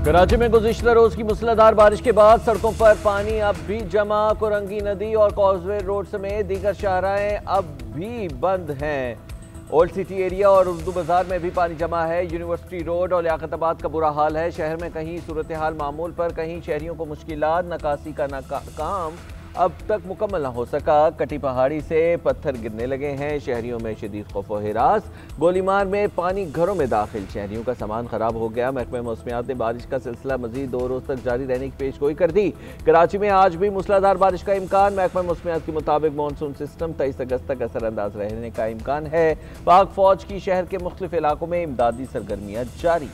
कराची में गुज़िश्ता रोज की मूसलाधार बारिश के बाद सड़कों पर पानी अब भी जमा। कोरंगी नदी और कॉजवे रोड समेत दीगर शाहराएं अब भी बंद हैं। ओल्ड सिटी एरिया और उर्दू बाजार में भी पानी जमा है। यूनिवर्सिटी रोड और लियाकताबाद का बुरा हाल है। शहर में कहीं सूरत हाल मामूल पर, कहीं शहरियों को मुश्किलात। नकासी का काम अब तक मुकम्मल न हो सका। कटी पहाड़ी से पत्थर गिरने लगे हैं। शहरियों में शदीद खौफ व हिरास। गोलीमार में पानी घरों में दाखिल। शहरियों का सामान खराब हो गया। महकमे मौसमियात ने बारिश का सिलसिला मजीद 2 रोज तक जारी रहने की पेशगोई कर दी। कराची में आज भी मूसलाधार बारिश का इम्कान। महकमे मौसमियात के मुताबिक मानसून सिस्टम 23 अगस्त तक असरअंदाज रहने का इम्कान है। पाक फौज की शहर के मुख्तलिफ इलाकों में इमदादी सरगर्मियां जारी।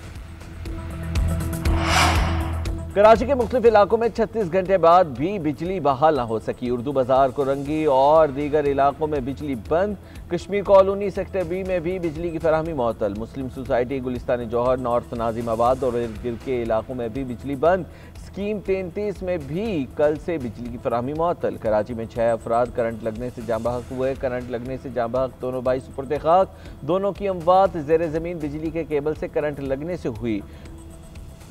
कराची के मुख्तलिफ इलाकों में 36 घंटे बाद भी बिजली बहाल न हो सकी। उर्दू बाजार, कोरंगी और दीगर इलाकों में बिजली बंद। कश्मीर कॉलोनी सेक्टर बी में भी बिजली की फराहमी मुअत्तल। मुस्लिम सोसाइटी, गुलिस्तान जौहर, नॉर्थ नाजिमाबाद और इर्द गिर्द के इलाकों में भी बिजली बंद। स्कीम 33 में भी कल से बिजली की फराहमी मुअत्तल। कराची में 6 अफराद करंट लगने से जाँ बहक हुए। करंट लगने से जाँ बहक दोनों भाई सुपुर्द खाक। दोनों की अमवात ज़ेर ज़मीन बिजली के केबल से करंट लगने से हुई।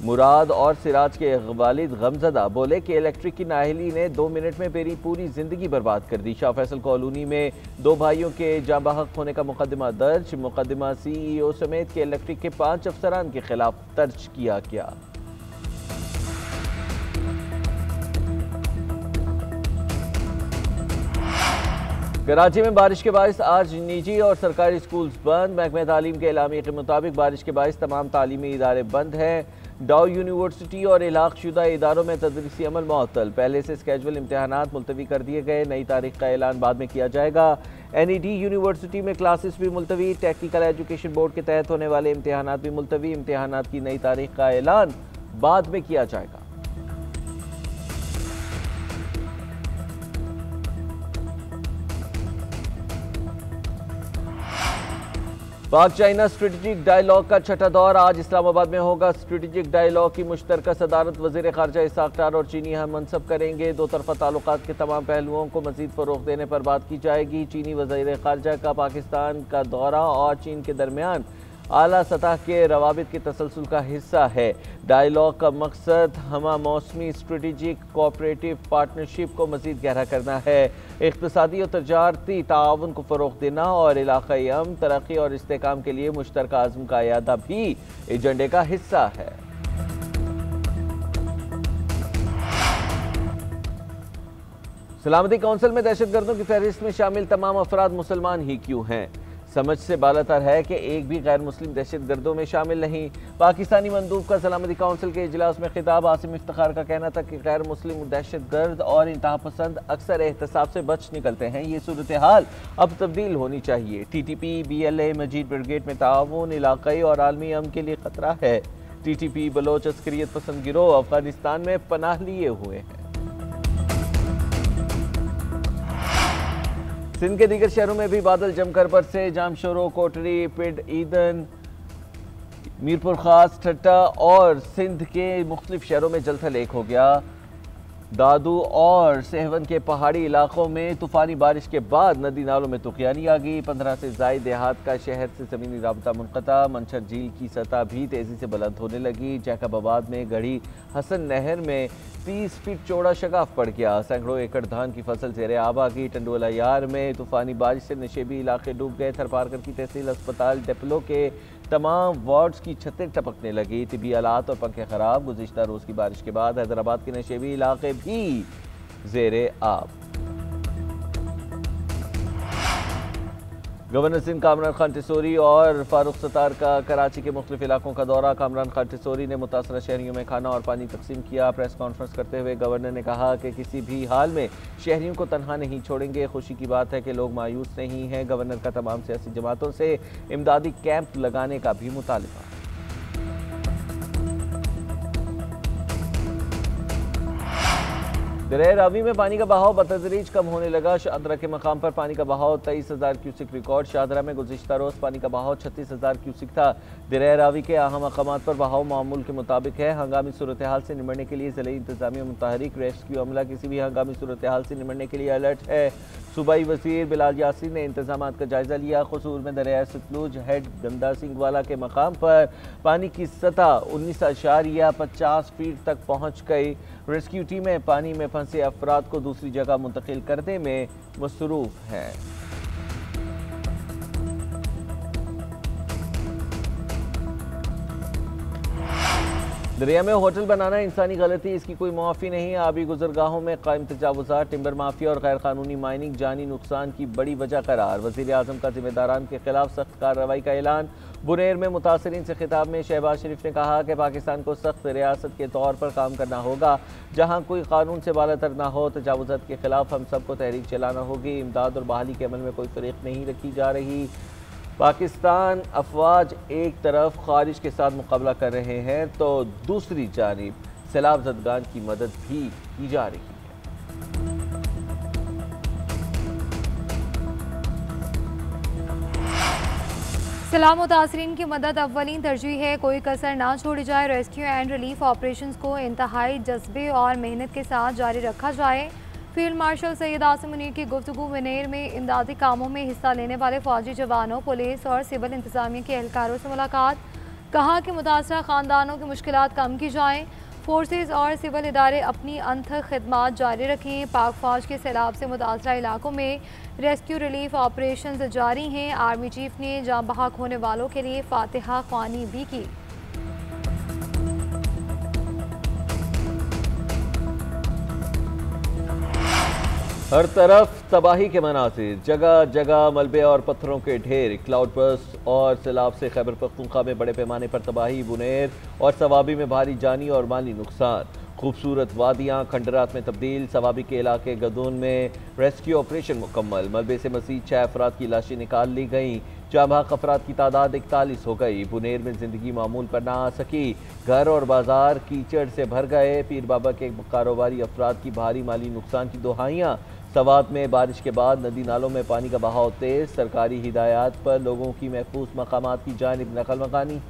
मुराद और सिराज के वालिद गमजदा बोले कि इलेक्ट्रिक की नाअहली ने 2 मिनट में मेरी पूरी जिंदगी बर्बाद कर दी। शाह फैसल कॉलोनी में 2 भाइयों के जाँ बहक होने का मुकदमा दर्ज। मुकदमा CEO समेत के इलेक्ट्रिक के 5 अफसरान के खिलाफ दर्ज किया गया। कराची में बारिश के बाइस आज निजी और सरकारी स्कूल्स बंद। महकमे तालीम के एलामिया के मुताबिक बारिश के बाइस तमाम तालीमी इदारे बंद हैं। डाउ यूनिवर्सिटी और इलाक़ शुदा इदारों में तदरीसी अमल मुअत्तल। पहले से स्केजुअल इम्तहानात मुलतवी कर दिए गए। नई तारीख का ऐलान बाद में किया जाएगा। NED यूनिवर्सिटी में क्लासेस भी मुलतवी। टेक्निकल एजुकेशन बोर्ड के तहत होने वाले इम्तहानात भी मुलतवी। इम्तहानात की नई तारीख का ऐलान बाद में किया जाएगा। पाक चाइना स्ट्रेटेजिक डायलॉग का छठा दौर आज इस्लामाबाद में होगा। स्ट्रेटेजिक डायलॉग की मुश्तरका सदारत वज़ीर ख़ारजा इसाक डार और चीनी हम मनसब करेंगे। 2 तरफ़ा ताल्लुकात के तमाम पहलुओं को मज़ीद फ़रोग़ देने पर बात की जाएगी। चीनी वज़ीर ख़ारजा का पाकिस्तान का दौरा और चीन के दरमियान आला सतह के रवाबित के तसलसल का हिस्सा है। डायलॉग का मकसद हमा मौसमी स्ट्रेटेजिक कोऑपरेटिव पार्टनरशिप को मज़ीद गहरा करना है। इक़्तिसादी और तजारती ताआवुन को फ़रोग़ देना और इलाक़ाई अमन, तरक्की और इस्तेहकाम के लिए मुश्तरका अज़्म का इयादा भी एजेंडे का हिस्सा है। सलामती कौंसिल में दहशतगर्दों की फहरिस्त में शामिल तमाम अफराद मुसलमान ही क्यों हैं? समझ से बालातर है कि एक भी गैर मुस्लिम दहशतगर्दों में शामिल नहीं। पाकिस्तानी मंदूब का सलामती काउंसिल के इजलास में खिताब। आसिम इफ्तिखार का कहना था कि गैर मुस्लिम दहशतगर्द और इंतहा पसंद अक्सर एहतसाब से बच निकलते हैं। ये सूरत हाल अब तब्दील होनी चाहिए। TTP BLA मजीद ब्रिगेड में ताउन इलाकाई और आलमी अमन के लिए खतरा है। TTP बलोच अस्करियत पसंद गिरोह अफगानिस्तान में पनाह लिए हुए हैं। सिंध के दीगर शहरों में भी बादल जमकर बरसे। जामशोरो, कोटरी, पिंड ईदन, मीरपुर खास, ठट्टा और सिंध के मुख्तलिफ शहरों में जलथल एक हो गया। दादू और सेहवन के पहाड़ी इलाकों में तूफानी बारिश के बाद नदी नालों में तुगयानी आ गई। 15 से ज़ायद देहात का शहर से ज़मीनी राबता मुनक़ता। मंशर झील की सतह भी तेज़ी से बुलंद होने लगी। जैकबाबाद में गढ़ी हसन नहर में 30 फीट चौड़ा शगाफ पड़ गया। सैकड़ों एकड़ धान की फसल ज़ेरे आब आ गई। टंडोला यार में तूफानी बारिश से नशेबी इलाके डूब गए। थरपारकर की तहसील अस्पताल डेपलो के तमाम वार्ड्स की छतें टपकने लगी। तिबी आलात और पंखे खराब। गुज़िश्ता रोज़ की बारिश के बाद हैदराबाद के नशेबी इलाके भी ज़ेरे आब। गवर्नर सिंध कामरान खान टिसोरी और फारूक सत्तार का कराची के मुख्तलिफ इलाकों का दौरा। कामरान खान टिसोरी ने मुतासरा शहरियों में खाना और पानी तकसीम किया। प्रेस कॉन्फ्रेंस करते हुए गवर्नर ने कहा कि किसी भी हाल में शहरियों को तनहा नहीं छोड़ेंगे। खुशी की बात है कि लोग मायूस नहीं हैं। गवर्नर का तमाम सियासी जमातों से इमदादी कैंप लगाने का भी मुतालबा। दरिया रावी में पानी का बहाव बतदरीज कम होने लगा। शाहदरा के मकाम पर पानी का बहाव 23,000 क्यूसिक रिकॉर्ड। शाहदरा में गुज़िश्ता रोज़ पानी का बहाव 36,000 क्यूसिक था। दरिया रावी के अहम मकामात पर बहाव मामूल के मुताबिक है। हंगामी सूरत हाल से निमटने के लिए ज़िले इंतज़ामिया मुतहरिक। रेस्क्यू अमला किसी भी हंगामी सूरत हाल से निमटने के लिए अलर्ट है। सूबाई वज़ीर बिलाल यासीन ने इंतजामात का जायज़ा लिया। क़सूर में दरिया सतलुज हेड गंदा सिंह वाला के मकाम पर पानी की सतह 19.50 फीट तक पहुँच गई। रेस्क्यू टीमें पानी में फंसे अफराद को दूसरी जगह मुंतकिल करने में मसरूफ हैं। दरिया में होटल बनाना इंसानी गलती, इसकी कोई मुआफ़ी नहीं। आबी गुजरगाहों में कायम तजावुज़ात, टिम्बर माफिया और गैर कानूनी माइनिंग जानी नुकसान की बड़ी वजह करार। वज़ीर आज़म का जिम्मेदारान के खिलाफ सख्त कार्रवाई का ऐलान। बुनेर में मुतासरीन से खिताब में शहबाज शरीफ ने कहा कि पाकिस्तान को सख्त रियासत के तौर पर काम करना होगा, जहाँ कोई कानून से बालातर ना हो। तजावुज़ात के खिलाफ हम सबको तहरीक चलाना होगी। इमदाद और बहाली के अमल में कोई फ़रीक नहीं रखी जा रही। पाकिस्तान अफवाज एक तरफ खारिज के साथ मुकाबला कर रहे हैं तो दूसरी जानिब सैलाब ज़दगान की मदद भी की जा रही है। सैलाब मुतासरीन की मदद अव्वलीन तरजीह है, कोई कसर ना छोड़ी जाए। रेस्क्यू एंड रिलीफ ऑपरेशंस को इंतहाई जज्बे और मेहनत के साथ जारी रखा जाए। फील्ड मार्शल सैयद आसिम मुनीर की गुफ्तगू। विनेर में इमदादी कामों में हिस्सा लेने वाले फौजी जवानों, पुलिस और सिविल इंतजामिया के एहलकारों से मुलाकात। कहा कि मुतासरा ख़ानदानों की मुश्किलात कम की जाएँ। फोर्सेज और सिविल इदारे अपनी अनथक खिदमात जारी रखें। पाक फौज के सैलाब से मुतासरा इलाकों में रेस्क्यू रिलीफ ऑपरेशन जारी हैं। आर्मी चीफ ने जाँ बहक होने वालों के लिए फातिहा ख्वानी भी की। हर तरफ तबाही के मनासिर, जगह जगह मलबे और पत्थरों के ढेर। क्लाउड बर्स्ट और सैलाब से खैबर पख्तूनख्वा में बड़े पैमाने पर तबाही। बुनेर और सवाबी में भारी जानी और माली नुकसान। खूबसूरत वादियाँ खंडरात में तब्दील। सवाबी के इलाके गदून में रेस्क्यू ऑपरेशन मुकम्मल। मलबे से मज़ीद 6 अफराद की लाशें निकाल ली गईं। जाँबाक अफराद की तादाद 41 हो गई। बुनेर में ज़िंदगी मामूल पर ना आ सकी। घर और बाजार कीचड़ से भर गए। पीर बाबा के कारोबारी अफराद की भारी माली नुकसान की दुहाइयाँ। सवात में बारिश के बाद नदी नालों में पानी का बहाव तेज। सरकारी हिदायत पर लोगों की महफूज मकामात की जानिब नकल मकानी।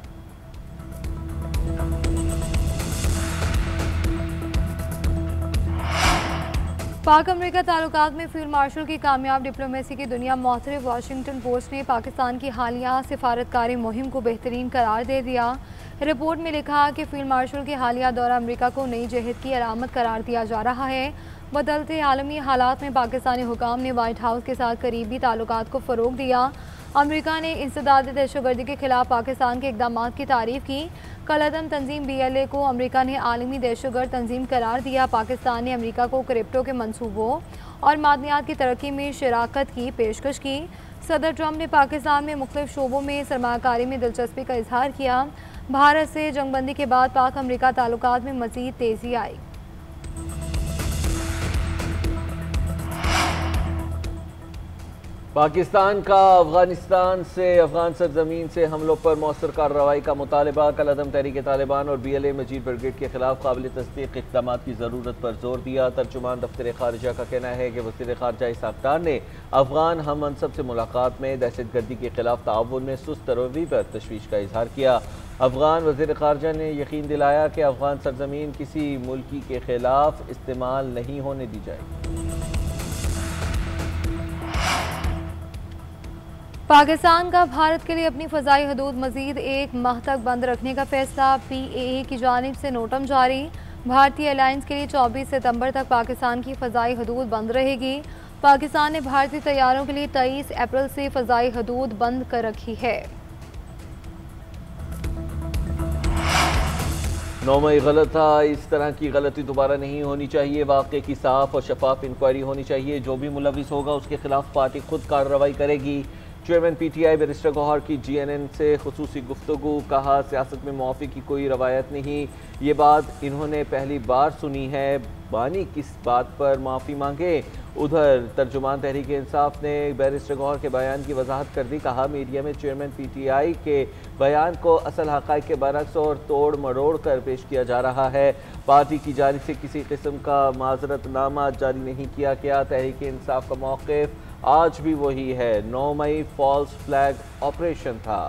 पाक अमेरिका ताल्लुकात में फील्ड मार्शल की कामयाब डिप्लोमेसी की दुनिया मोहतरफ। वाशिंगटन पोस्ट ने पाकिस्तान की हालिया सिफारतकारी मुहिम को बेहतरीन करार दे दिया। रिपोर्ट में लिखा कि फील्ड मार्शल के हालिया दौरा अमेरिका को नई जहद की अलामत करार दिया जा रहा है। बदलते आलमी हालात में पाकिस्तानी हुकाम ने वाइट हाउस के साथ करीबी ताल्लुकात को फ़रोग दिया। अमेरिका ने इंसदाद दहशतगर्दी के खिलाफ पाकिस्तान के इक़दाम की तारीफ़ की। कलअदम तंजीम BLA को अमेरिका ने आलमी दहशतगर्द तंजीम करार दिया। पाकिस्तान ने अमेरिका को क्रिप्टो के मनसूबों और मादनियात की तरक्की में शराकत की पेशकश की। सदर ट्रंप ने पाकिस्तान में मुख्तलिफ शोबों में सरमायाकारी में दिलचस्पी का इजहार किया। भारत से जंगबंदी के बाद पाक अमेरिका ताल्लुकात में मज़ीद तेज़ी आई। पाकिस्तान का अफगानिस्तान से अफगान सरजमीन से हमलों पर मौसर कार्रवाई का मुतालबा। कलअदम तहरीक तालिबान और BLA मजीद ब्रिगेड के खिलाफ काबिल तस्दीक इक़दाम की ज़रूरत पर जोर दिया। तर्जुमान दफ्तर खारिजा का कहना है कि वज़ीर ख़ारिजा इसहाक़ डार ने अफगान हम मनसब से मुलाकात में दहशतगर्दी के खिलाफ ताउन में सुस्त रवैये पर तशवीश का इजहार किया। अफगान वज़ीर ख़ारिजा ने यकीन दिलाया कि अफगान सरजमीन किसी मुल्की के खिलाफ इस्तेमाल नहीं होने दी जाएगी। पाकिस्तान का भारत के लिए अपनी फ़ज़ाई हदूद मज़ीद 1 माह तक बंद रखने का फैसला। PAA की जानिब से नोटम जारी। भारतीय एयरलाइंस के लिए 24 सितंबर तक पाकिस्तान की फ़ज़ाई हदूद बंद रहेगी। पाकिस्तान ने भारतीय तैयारों के लिए 23 अप्रैल से फ़ज़ाई हदूद बंद कर रखी है। 9 मई गलत था, इस तरह की गलती दोबारा नहीं होनी चाहिए। वाक़े की साफ और शफाफ इंक्वायरी होनी चाहिए। जो भी मुलविस होगा उसके खिलाफ पार्टी खुद कार्रवाई करेगी। चेयरमैन PTI बैरिस्टर गौहर की GNN से खुसूसी गुफ्तगू, कहा सियासत में मुआफ़ी की कोई रवायत नहीं। ये बात इन्होंने पहली बार सुनी है, बानी किस बात पर माफ़ी मांगे। उधर तर्जुमान तहरीक इंसाफ ने बैरिस्टर गौहर के बयान की वजाहत कर दी, कहा मीडिया में चेयरमैन PTI के बयान को असल हक़ाइक़ के बरक्स और तोड़ मरोड़ कर पेश किया जा रहा है। पार्टी की जानिब से किसी किस्म का माजरतनामा जारी नहीं किया गया। तहरीक इंसाफ का मौक़िफ़ आज भी वही है, 9 मई फॉल्स फ्लैग ऑपरेशन था।